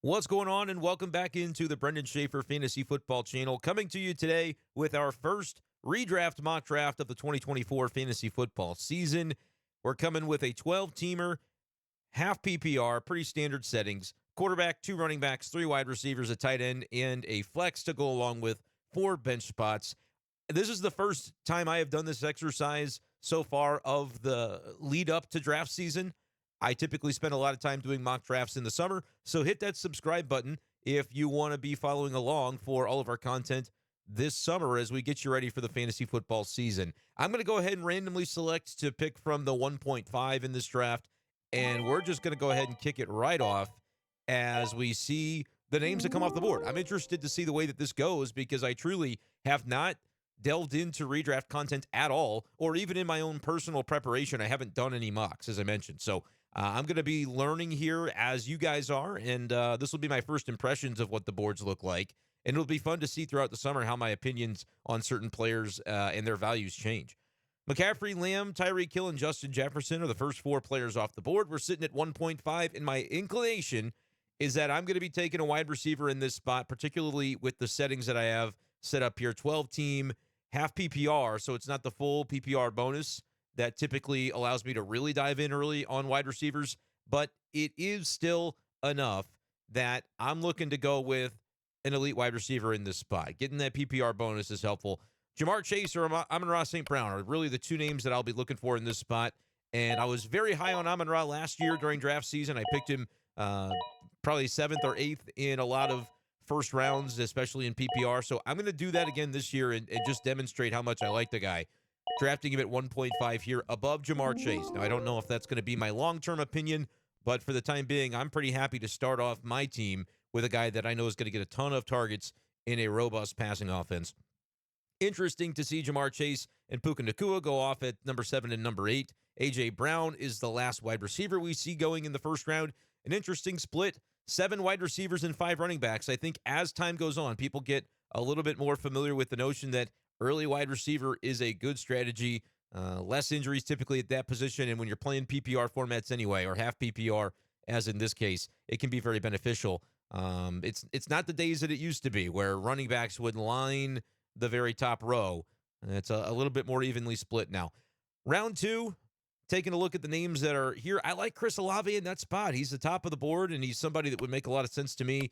What's going on, and welcome back into the Brenden Schaeffer Fantasy Football Channel. Coming to you today with our first redraft mock draft of the 2024 fantasy football season. We're coming with a 12-teamer, half PPR, pretty standard settings. Quarterback, 2 running backs, 3 wide receivers, a tight end, and a flex to go along with 4 bench spots. This is the first time I have done this exercise so far of the lead up to draft season. I typically spend a lot of time doing mock drafts in the summer, so hit that subscribe button if you want to be following along for all of our content this summer as we get you ready for the fantasy football season. I'm going to go ahead and randomly select to pick from the 1.5 in this draft, and we're just going to go ahead and kick it right off as we see the names that come off the board. I'm interested to see the way that this goes because I truly have not delved into redraft content at all, or even in my own personal preparation. I haven't done any mocks, as I mentioned. So I'm going to be learning here as you guys are, and this will be my first impressions of what the boards look like. And it'll be fun to see throughout the summer how my opinions on certain players and their values change. McCaffrey, Lamb, Tyreek Hill, and Justin Jefferson are the first 4 players off the board. We're sitting at 1.5, and my inclination is that I'm going to be taking a wide receiver in this spot, particularly with the settings that I have set up here. 12-team, half PPR, so it's not the full PPR bonus that typically allows me to really dive in early on wide receivers, but it is still enough that I'm looking to go with an elite wide receiver in this spot. Getting that PPR bonus is helpful. Jamar Chase or Amon-Ra St. Brown are really the 2 names that I'll be looking for in this spot, and I was very high on Amon-Ra last year during draft season. I picked him probably 7th or 8th in a lot of first rounds, especially in PPR. So I'm going to do that again this year and just demonstrate how much I like the guy. Drafting him at 1.5 here above Jamar Chase. Now, I don't know if that's going to be my long-term opinion, but for the time being, I'm pretty happy to start off my team with a guy that I know is going to get a ton of targets in a robust passing offense. Interesting to see Jamar Chase and Puka Nacua go off at number 7 and number 8. A.J. Brown is the last wide receiver we see going in the first round. An interesting split, 7 wide receivers and 5 running backs. I think as time goes on, people get a little bit more familiar with the notion that early wide receiver is a good strategy. Less injuries typically at that position, and when you're playing PPR formats anyway, or half PPR, as in this case, it can be very beneficial. It's not the days that it used to be where running backs would line the very top row. It's a little bit more evenly split now. Round 2, taking a look at the names that are here. I like Chris Olave in that spot. He's the top of the board, and he's somebody that would make a lot of sense to me.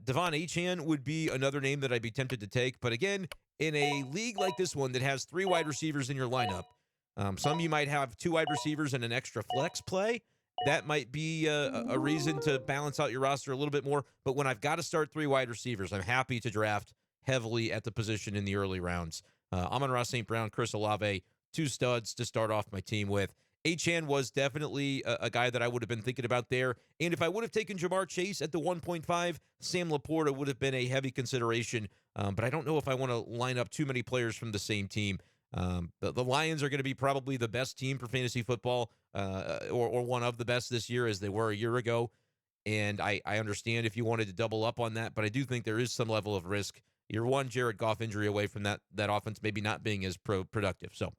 Devon Achane would be another name that I'd be tempted to take. But again, in a league like this one that has 3 wide receivers in your lineup, some you might have 2 wide receivers and an extra flex play. That might be a reason to balance out your roster a little bit more. But when I've got to start 3 wide receivers, I'm happy to draft heavily at the position in the early rounds. Amon-Ra St. Brown, Chris Olave, 2 studs to start off my team with. Achane was definitely a guy that I would have been thinking about there. And if I would have taken Jamar Chase at the 1.5, Sam Laporta would have been a heavy consideration. But I don't know if I want to line up too many players from the same team. The Lions are going to be probably the best team for fantasy football, or one of the best this year as they were a year ago. And I understand if you wanted to double up on that, but I do think there is some level of risk. You're one Jared Goff injury away from that offense maybe not being as productive. So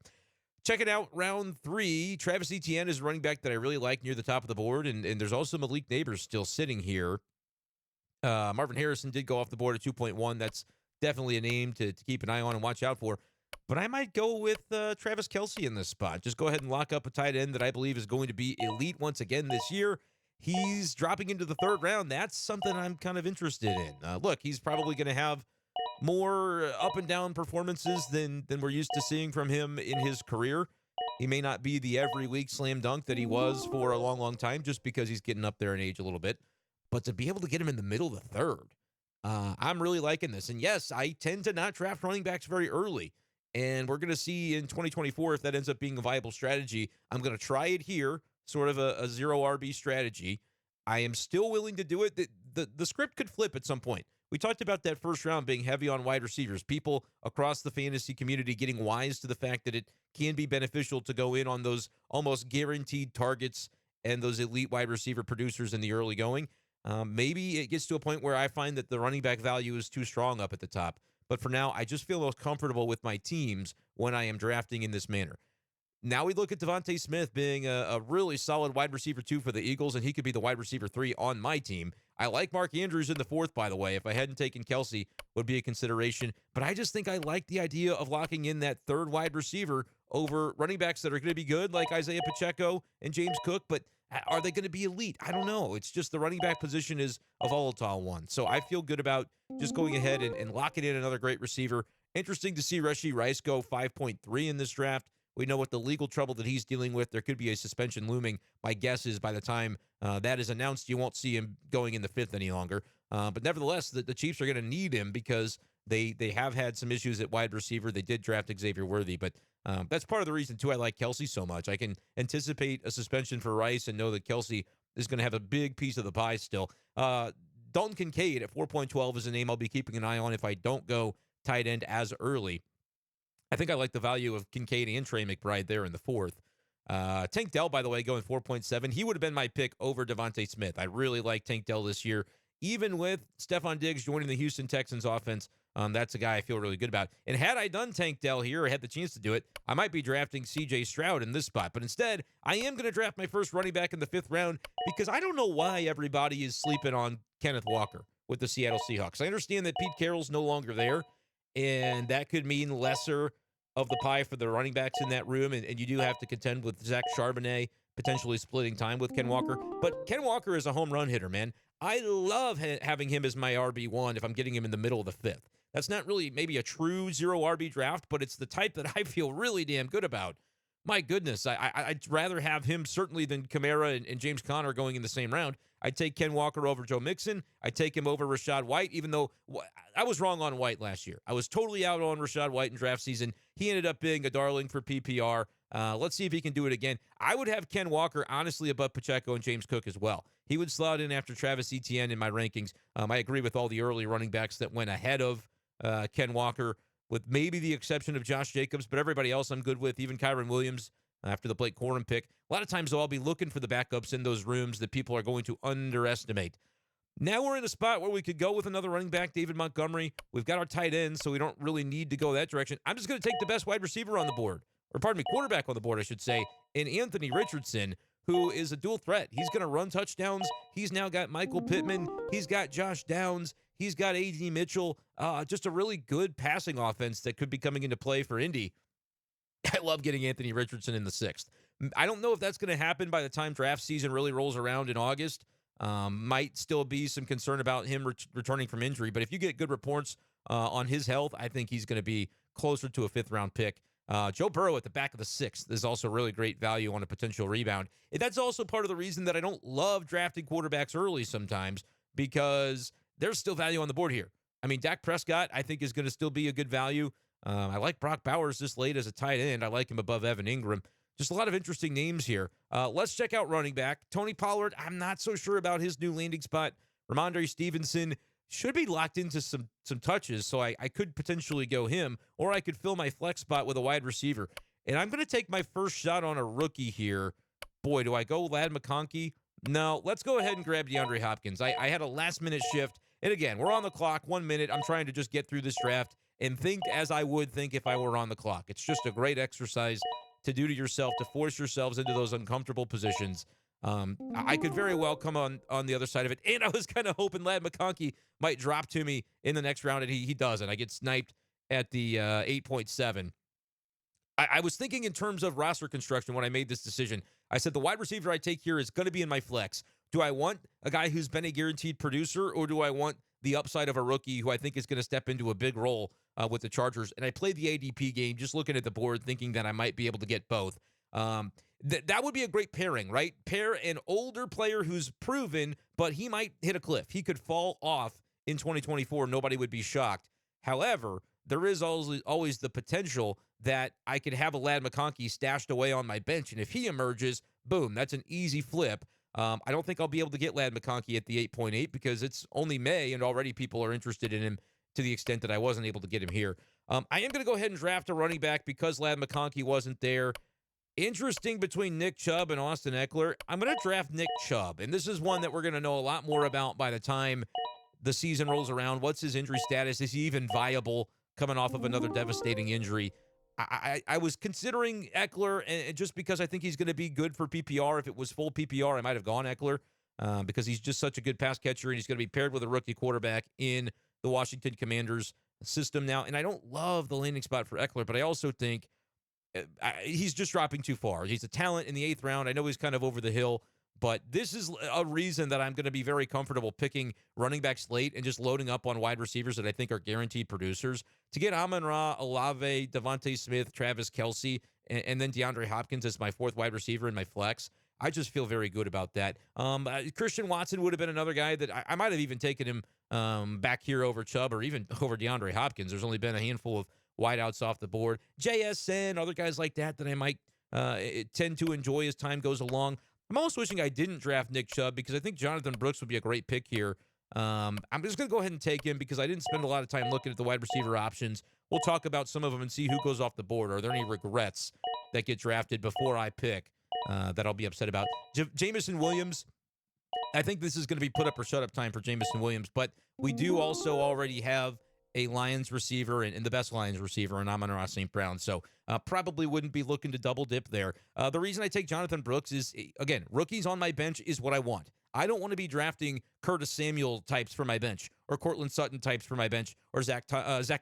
check it out, round 3. Travis Etienne is a running back that I really like near the top of the board, and there's also Malik Neighbors still sitting here. Marvin Harrison did go off the board at 2.1. That's definitely a name to keep an eye on and watch out for. But I might go with Travis Kelce in this spot. Just go ahead and lock up a tight end that I believe is going to be elite once again this year. He's dropping into the 3rd round. That's something I'm kind of interested in. Look, he's probably going to have more up and down performances than we're used to seeing from him in his career. He may not be the every week slam dunk that he was for a long, long time just because he's getting up there in age a little bit. But to be able to get him in the middle of the 3rd, I'm really liking this. And yes, I tend to not draft running backs very early. And we're going to see in 2024 if that ends up being a viable strategy. I'm going to try it here, sort of a 0 RB strategy. I am still willing to do it. The script could flip at some point. We talked about that first round being heavy on wide receivers. People across the fantasy community getting wise to the fact that it can be beneficial to go in on those almost guaranteed targets and those elite wide receiver producers in the early going. Maybe it gets to a point where I find that the running back value is too strong up at the top. But for now, I just feel most comfortable with my teams when I am drafting in this manner. Now we look at Devontae Smith being a really solid wide receiver 2 for the Eagles, and he could be the wide receiver 3 on my team. I like Mark Andrews in the 4th, by the way. If I hadn't taken Kelsey, would be a consideration. But I just think I like the idea of locking in that 3rd wide receiver over running backs that are going to be good, like Isaiah Pacheco and James Cook. But are they going to be elite? I don't know. It's just the running back position is a volatile one. So I feel good about just going ahead and locking in another great receiver. Interesting to see Rashee Rice go 5.3 in this draft. We know what the legal trouble that he's dealing with. There could be a suspension looming. My guess is by the time that is announced, you won't see him going in the 5th any longer. But nevertheless, the Chiefs are going to need him because they have had some issues at wide receiver. They did draft Xavier Worthy, but that's part of the reason, too, I like Kelsey so much. I can anticipate a suspension for Rice and know that Kelsey is going to have a big piece of the pie still. Dalton Kincaid at 4.12 is a name I'll be keeping an eye on if I don't go tight end as early. I think I like the value of Kincaid and Trey McBride there in the 4th. Tank Dell, by the way, going 4.7. He would have been my pick over Devontae Smith. I really like Tank Dell this year. Even with Stephon Diggs joining the Houston Texans offense, that's a guy I feel really good about. And had I done Tank Dell here or had the chance to do it, I might be drafting C.J. Stroud in this spot. But instead, I am going to draft my first running back in the 5th round because I don't know why everybody is sleeping on Kenneth Walker with the Seattle Seahawks. I understand that Pete Carroll's no longer there, and that could mean lesser of the pie for the running backs in that room, and you do have to contend with Zach Charbonnet potentially splitting time with Ken Walker. But Ken Walker is a home run hitter, man. I love having him as my RB1 if I'm getting him in the middle of the 5th. That's not really maybe a true 0 RB draft, but it's the type that I feel really damn good about. My goodness, I'd rather have him certainly than Kamara and James Conner going in the same round. I'd take Ken Walker over Joe Mixon. I'd take him over Rachaad White, even though I was wrong on White last year. I was totally out on Rachaad White in draft season. He ended up being a darling for PPR. Let's see if he can do it again. I would have Ken Walker, honestly, above Pacheco and James Cook as well. He would slot in after Travis Etienne in my rankings. I agree with all the early running backs that went ahead of Ken Walker, with maybe the exception of Josh Jacobs, but everybody else I'm good with, even Kyron Williams after the Blake Corum pick. A lot of times, though, I'll be looking for the backups in those rooms that people are going to underestimate. Now we're in a spot where we could go with another running back, David Montgomery. We've got our tight end, so we don't really need to go that direction. I'm just going to take the best wide receiver on the board, or pardon me, quarterback on the board, I should say, in Anthony Richardson, who is a dual threat. He's going to run touchdowns. He's now got Michael Pittman. He's got Josh Downs. He's got A.D. Mitchell. Just a really good passing offense that could be coming into play for Indy. I love getting Anthony Richardson in the 6th. I don't know if that's going to happen by the time draft season really rolls around in August. Might still be some concern about him returning from injury, but if you get good reports on his health, I think he's going to be closer to a 5th-round pick. Joe Burrow at the back of the 6th is also really great value on a potential rebound. And that's also part of the reason that I don't love drafting quarterbacks early sometimes, because there's still value on the board here. I mean, Dak Prescott, I think, is going to still be a good value. I like Brock Bowers this late as a tight end. I like him above Evan Ingram. Just a lot of interesting names here. Let's check out running back. Tony Pollard, I'm not so sure about his new landing spot. Ramondre Stevenson should be locked into some touches, so I could potentially go him, or I could fill my flex spot with a wide receiver. And I'm going to take my first shot on a rookie here. Boy, do I go Ladd McConkey? No, let's go ahead and grab DeAndre Hopkins. I had a last-minute shift. And again, we're on the clock, 1 minute. I'm trying to just get through this draft and think as I would think if I were on the clock. It's just a great exercise to do to yourself, to force yourselves into those uncomfortable positions. I could very well come on the other side of it. And I was kind of hoping Ladd McConkey might drop to me in the next round, and he doesn't. I get sniped at the 8.7. I was thinking in terms of roster construction when I made this decision. I said the wide receiver I take here is going to be in my flex. Do I want a guy who's been a guaranteed producer, or do I want the upside of a rookie who I think is going to step into a big role with the Chargers? And I played the ADP game, just looking at the board, thinking that I might be able to get both. That would be a great pairing, right? Pair an older player who's proven, but he might hit a cliff. He could fall off in 2024. Nobody would be shocked. However, there is always the potential that I could have a Ladd McConkey stashed away on my bench, and if he emerges, boom, that's an easy flip. I don't think I'll be able to get Ladd McConkey at the 8.8 because it's only May, and already people are interested in him to the extent that I wasn't able to get him here. I am going to go ahead and draft a running back because Ladd McConkey wasn't there. Interesting between Nick Chubb and Austin Eckler. I'm going to draft Nick Chubb, and this is one that we're going to know a lot more about by the time the season rolls around. What's his injury status? Is he even viable coming off of another devastating injury? I was considering Eckler, and just because I think he's going to be good for PPR. If it was full PPR, I might have gone Eckler because he's just such a good pass catcher, and he's going to be paired with a rookie quarterback in the Washington Commanders system now. And I don't love the landing spot for Eckler, but I also think he's just dropping too far. He's a talent in the 8th round. I know he's kind of over the hill, but this is a reason that I'm going to be very comfortable picking running backs late and just loading up on wide receivers that I think are guaranteed producers. To get Amon-Ra, Olave, Devontae Smith, Travis Kelce, and then DeAndre Hopkins as my 4th wide receiver in my flex, I just feel very good about that. Christian Watson would have been another guy that I might have even taken him back here over Chubb or even over DeAndre Hopkins. There's only been a handful of wideouts off the board. JSN, other guys like that I might tend to enjoy as time goes along. I'm almost wishing I didn't draft Nick Chubb because I think Jonathan Brooks would be a great pick here. I'm just going to go ahead and take him because I didn't spend a lot of time looking at the wide receiver options. We'll talk about some of them and see who goes off the board. Are there any regrets that get drafted before I pick that I'll be upset about? Jameson Williams, I think this is going to be put up or shut up time for Jameson Williams, but we do also already have a Lions receiver and the best Lions receiver in Amon-Ra St. Brown. So probably wouldn't be looking to double dip there. The reason I take Jonathan Brooks is, again, rookies on my bench is what I want. I don't want to be drafting Curtis Samuel types for my bench or Cortland Sutton types for my bench or Zach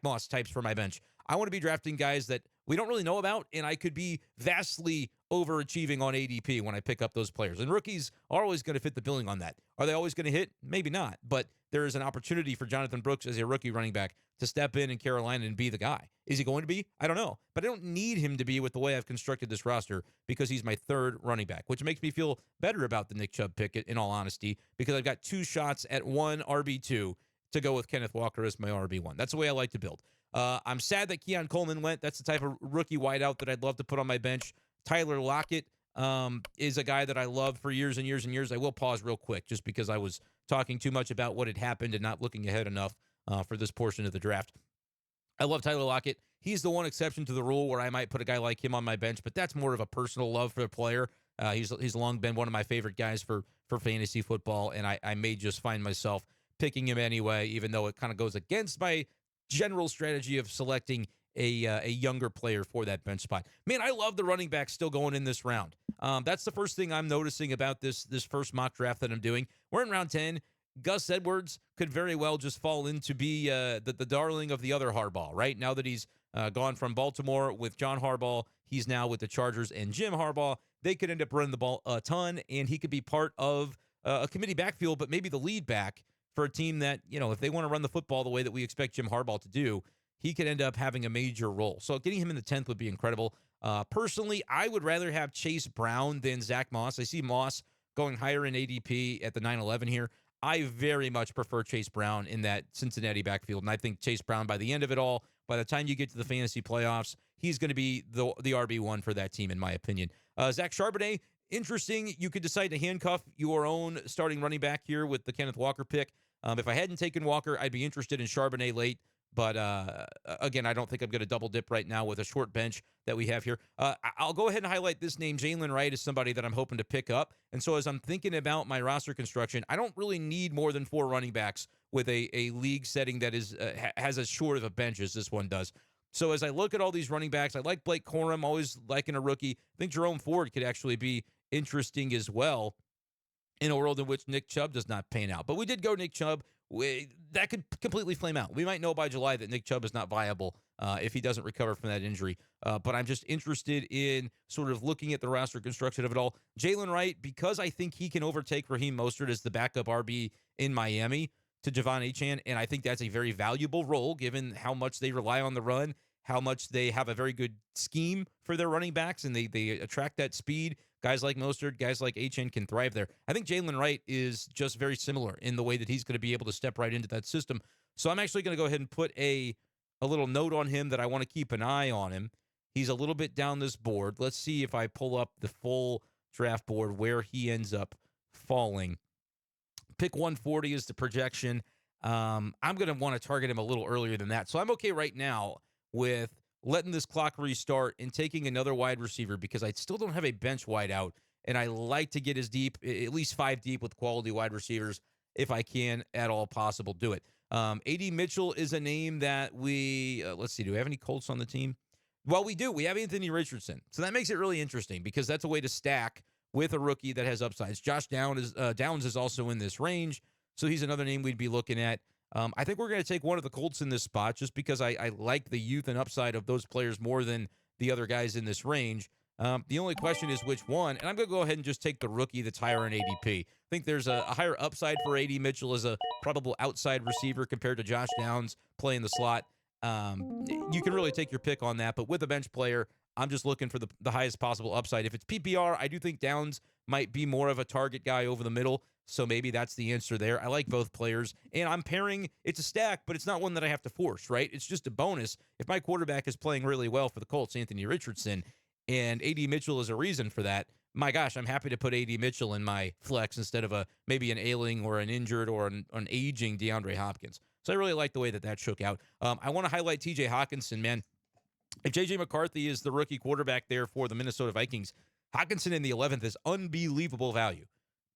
Moss types for my bench. I want to be drafting guys that we don't really know about, and I could be vastly overachieving on ADP when I pick up those players. And rookies are always going to fit the billing on that. Are they always going to hit? Maybe not. But there is an opportunity for Jonathan Brooks as a rookie running back to step in Carolina and be the guy. Is he going to be? I don't know. But I don't need him to be with the way I've constructed this roster because he's my 3rd running back, which makes me feel better about the Nick Chubb pick, in all honesty, because I've got 2 shots at 1 RB2 to go with Kenneth Walker as my RB1. That's the way I like to build. I'm sad that Keon Coleman went. That's the type of rookie wideout that I'd love to put on my bench. Tyler Lockett is a guy that I love for years and years and years. I will pause real quick just because I was talking too much about what had happened and not looking ahead enough for this portion of the draft. I love Tyler Lockett. He's the one exception to the rule where I might put a guy like him on my bench, but that's more of a personal love for the player. He's long been one of my favorite guys for fantasy football, and I may just find myself picking him anyway, even though it kind of goes against my general strategy of selecting a younger player for that bench spot. Man, I love the running back still going in this round. That's the first thing I'm noticing about this first mock draft that I'm doing. We're in round 10. Gus Edwards could very well just fall in to be the darling of the other Harbaugh, right? Now that he's gone from Baltimore with John Harbaugh, he's now with the Chargers and Jim Harbaugh. They could end up running the ball a ton, and he could be part of a committee backfield, but maybe the lead back for a team that, if they want to run the football the way that we expect Jim Harbaugh to do, he could end up having a major role. So getting him in the 10th would be incredible. Personally, I would rather have Chase Brown than Zach Moss. I see Moss going higher in ADP at the 9-11 here. I very much prefer Chase Brown in that Cincinnati backfield, and I think Chase Brown, by the end of it all, by the time you get to the fantasy playoffs, he's going to be the RB1 for that team, in my opinion. Zach Charbonnet, interesting. You could decide to handcuff your own starting running back here with the Kenneth Walker pick. If I hadn't taken Walker, I'd be interested in Charbonnet late. But again, I don't think I'm going to double dip right now with a short bench that we have here. I'll go ahead and highlight this name. Jalen Wright is somebody that I'm hoping to pick up. And so as I'm thinking about my roster construction, I don't really need more than 4 running backs with a league setting that is has as short of a bench as this one does. So as I look at all these running backs, I like Blake Corum, always liking a rookie. I think Jerome Ford could actually be interesting as well in a world in which Nick Chubb does not pan out. But we did go Nick Chubb. That could completely flame out. We might know by July that Nick Chubb is not viable if he doesn't recover from that injury. But I'm just interested in sort of looking at the roster construction of it all. Jalen Wright, because I think he can overtake Raheem Mostert as the backup RB in Miami to Javon Achane, and I think that's a very valuable role given how much they rely on the run, how much they have a very good scheme for their running backs, and they attract that speed. Guys like Mostert, guys like Achane can thrive there. I think Jalen Wright is just very similar in the way that he's going to be able to step right into that system. So I'm actually going to go ahead and put a little note on him that I want to keep an eye on him. He's a little bit down this board. Let's see if I pull up the full draft board where he ends up falling. Pick 140 is the projection. I'm going to want to target him a little earlier than that. So I'm okay right now with letting this clock restart and taking another wide receiver because I still don't have a bench wide out, and I like to get as deep, at least 5 deep with quality wide receivers if I can at all possible do it. A.D. Mitchell is a name that we, let's see, do we have any Colts on the team? Well, we do. We have Anthony Richardson. So that makes it really interesting because that's a way to stack with a rookie that has upsides. Josh Downs is also in this range, so he's another name we'd be looking at. I think we're going to take one of the Colts in this spot just because I like the youth and upside of those players more than the other guys in this range. The only question is which one, and I'm going to go ahead and just take the rookie that's higher in ADP. I think there's a higher upside for A.D. Mitchell as a probable outside receiver compared to Josh Downs playing the slot. You can really take your pick on that, but with a bench player, I'm just looking for the highest possible upside. If it's PPR, I do think Downs might be more of a target guy over the middle, so maybe that's the answer there. I like both players, and I'm pairing, it's a stack, but it's not one that I have to force, right? It's just a bonus. If my quarterback is playing really well for the Colts, Anthony Richardson, and A.D. Mitchell is a reason for that, my gosh, I'm happy to put A.D. Mitchell in my flex instead of maybe an ailing or an injured or an aging DeAndre Hopkins. So I really like the way that shook out. I want to highlight T.J. Hockenson, man. If J.J. McCarthy is the rookie quarterback there for the Minnesota Vikings, Hockenson in the 11th is unbelievable value.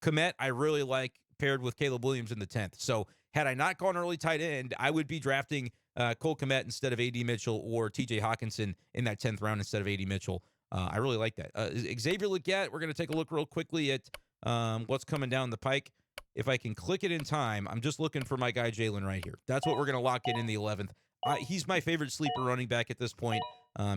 Kmet, I really like, paired with Caleb Williams in the 10th. So had I not gone early tight end, I would be drafting Cole Kmet instead of A.D. Mitchell or T.J. Hockenson in that 10th round instead of A.D. Mitchell. I really like that. Xavier Legette, we're going to take a look real quickly at what's coming down the pike. If I can click it in time, I'm just looking for my guy Jalen right here. That's what we're going to lock in the 11th. He's my favorite sleeper running back at this point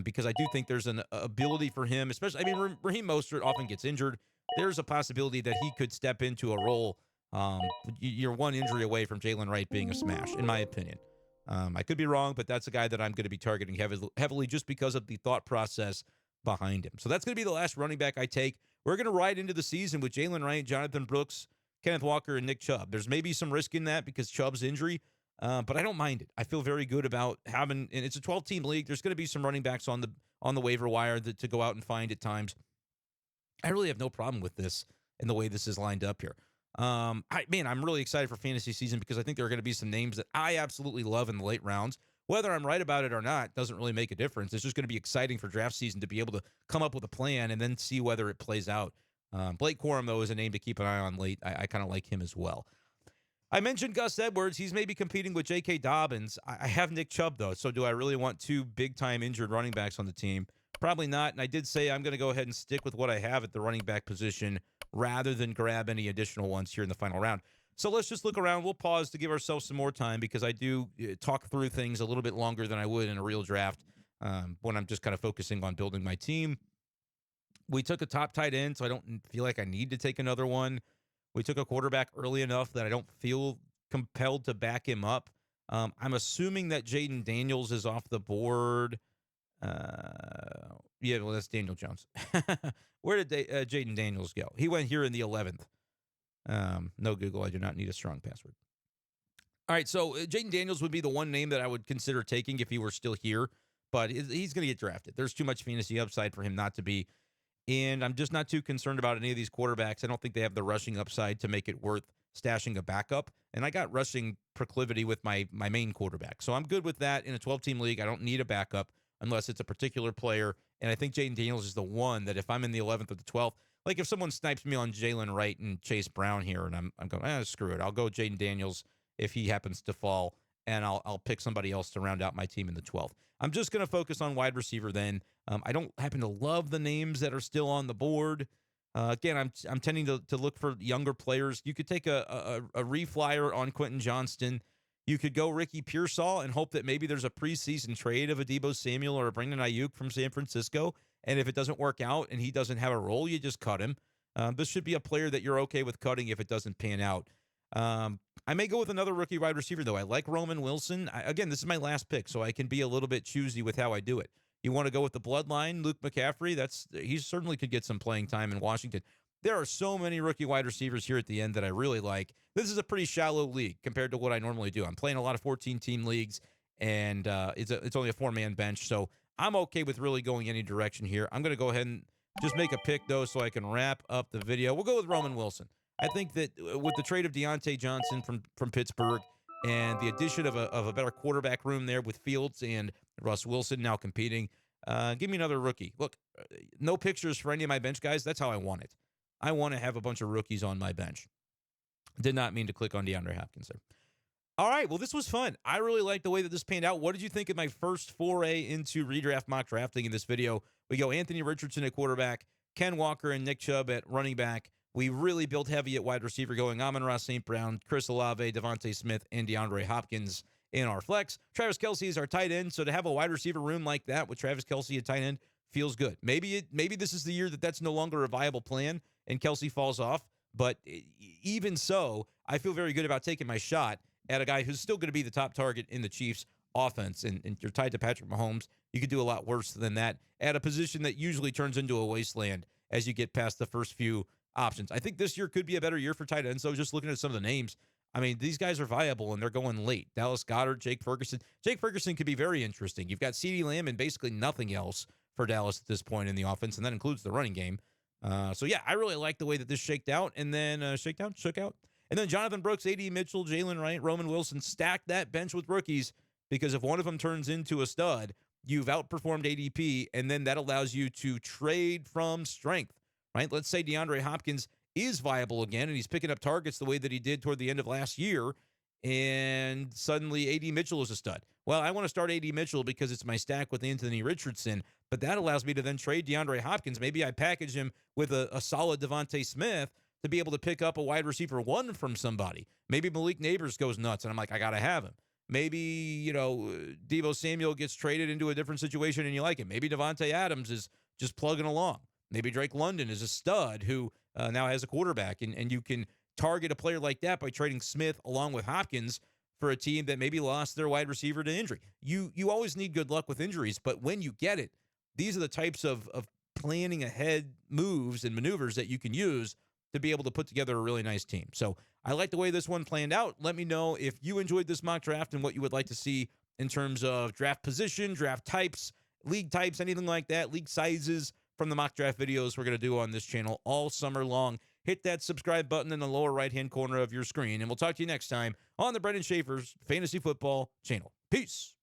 because I do think there's an ability for him, especially, I mean, Raheem Mostert often gets injured. There's a possibility that he could step into a role. You're one injury away from Jalen Wright being a smash, in my opinion. I could be wrong, but that's a guy that I'm going to be targeting heavily just because of the thought process behind him. So that's going to be the last running back I take. We're going to ride into the season with Jalen Wright, Jonathan Brooks, Kenneth Walker, and Nick Chubb. There's maybe some risk in that because Chubb's injury, but I don't mind it. I feel very good about having, and it's a 12-team league. There's going to be some running backs on the waiver wire to go out and find at times. I really have no problem with this and the way this is lined up here. I'm really excited for fantasy season because I think there are going to be some names that I absolutely love in the late rounds. Whether I'm right about it or not doesn't really make a difference. It's just going to be exciting for draft season to be able to come up with a plan and then see whether it plays out. Blake Corum, though, is a name to keep an eye on late. I kind of like him as well. I mentioned Gus Edwards. He's maybe competing with J.K. Dobbins. I have Nick Chubb, though, so do I really want two big-time injured running backs on the team? Probably not, and I did say I'm going to go ahead and stick with what I have at the running back position rather than grab any additional ones here in the final round. So let's just look around. We'll pause to give ourselves some more time because I do talk through things a little bit longer than I would in a real draft when I'm just kind of focusing on building my team. We took a top tight end, so I don't feel like I need to take another one. We took a quarterback early enough that I don't feel compelled to back him up. I'm assuming that Jaden Daniels is off the board. That's Daniel Jones. Where did Jaden Daniels go? He went here in the 11th. No Google, I do not need a strong password. All right, so Jaden Daniels would be the one name that I would consider taking if he were still here, but he's going to get drafted. There's too much fantasy upside for him not to be, and I'm just not too concerned about any of these quarterbacks. I don't think they have the rushing upside to make it worth stashing a backup, and I got rushing proclivity with my main quarterback, so I'm good with that. In a 12-team league, I don't need a backup unless it's a particular player, and I think Jaden Daniels is the one that if I'm in the 11th or the 12th, like if someone snipes me on Jalen Wright and Chase Brown here, and I'm going, screw it. I'll go Jaden Daniels if he happens to fall, and I'll pick somebody else to round out my team in the 12th. I'm just going to focus on wide receiver then. I don't happen to love the names that are still on the board. Again, I'm tending to look for younger players. You could take a reflyer on Quentin Johnston. You could go Ricky Pearsall and hope that maybe there's a preseason trade of a Deebo Samuel or a Brandon Ayuk from San Francisco. And if it doesn't work out and he doesn't have a role, you just cut him. This should be a player that you're okay with cutting if it doesn't pan out. I may go with another rookie wide receiver, though. I like Roman Wilson. Again, this is my last pick, so I can be a little bit choosy with how I do it. You want to go with the bloodline, Luke McCaffrey? He certainly could get some playing time in Washington. There are so many rookie wide receivers here at the end that I really like. This is a pretty shallow league compared to what I normally do. I'm playing a lot of 14-team leagues, and it's only a 4-man bench, so I'm okay with really going any direction here. I'm going to go ahead and just make a pick, though, so I can wrap up the video. We'll go with Roman Wilson. I think that with the trade of Deontay Johnson from Pittsburgh and the addition of a better quarterback room there with Fields and Russ Wilson now competing, give me another rookie. Look, no pictures for any of my bench guys. That's how I want it. I want to have a bunch of rookies on my bench. Did not mean to click on DeAndre Hopkins there. All right. Well, this was fun. I really like the way that this panned out. What did you think of my first foray into redraft mock drafting in this video? We go Anthony Richardson at quarterback, Ken Walker and Nick Chubb at running back. We really built heavy at wide receiver, going Amon-Ra St. Brown, Chris Olave, Devontae Smith, and DeAndre Hopkins in our flex. Travis Kelce is our tight end. So to have a wide receiver room like that with Travis Kelce at tight end feels good. Maybe this is the year that that's no longer a viable plan and Kelce falls off. But even so, I feel very good about taking my shot at a guy who's still going to be the top target in the Chiefs offense, and you're tied to Patrick Mahomes. You could do a lot worse than that at a position that usually turns into a wasteland as you get past the first few options. I think this year could be a better year for tight ends. So just looking at some of the names, I mean, these guys are viable and they're going late. Dallas Goedert, Jake Ferguson. Jake Ferguson could be very interesting. You've got CeeDee Lamb and basically nothing else for Dallas at this point in the offense, and that includes the running game. So yeah, I really like the way that this shook out. And then shook out. And then Jonathan Brooks, A.D. Mitchell, Jalen Wright, Roman Wilson, stack that bench with rookies, because if one of them turns into a stud, you've outperformed ADP, and then that allows you to trade from strength, right? Let's say DeAndre Hopkins is viable again, and he's picking up targets the way that he did toward the end of last year, and suddenly A.D. Mitchell is a stud. Well, I want to start A.D. Mitchell because it's my stack with Anthony Richardson, but that allows me to then trade DeAndre Hopkins. Maybe I package him with a solid Devontae Smith to be able to pick up a wide receiver one from somebody. Maybe Malik Neighbors goes nuts, and I'm like, I got to have him. Maybe, Deebo Samuel gets traded into a different situation and you like him. Maybe Devontae Adams is just plugging along. Maybe Drake London is a stud who now has a quarterback, and you can target a player like that by trading Smith along with Hopkins for a team that maybe lost their wide receiver to injury. You always need good luck with injuries, but when you get it, these are the types of planning ahead moves and maneuvers that you can use to be able to put together a really nice team. So I like the way this one planned out. Let me know if you enjoyed this mock draft and what you would like to see in terms of draft position, draft types, league types, anything like that, league sizes from the mock draft videos we're going to do on this channel all summer long. Hit that subscribe button in the lower right-hand corner of your screen, and we'll talk to you next time on the Brenden Schaeffer's Fantasy Football channel. Peace.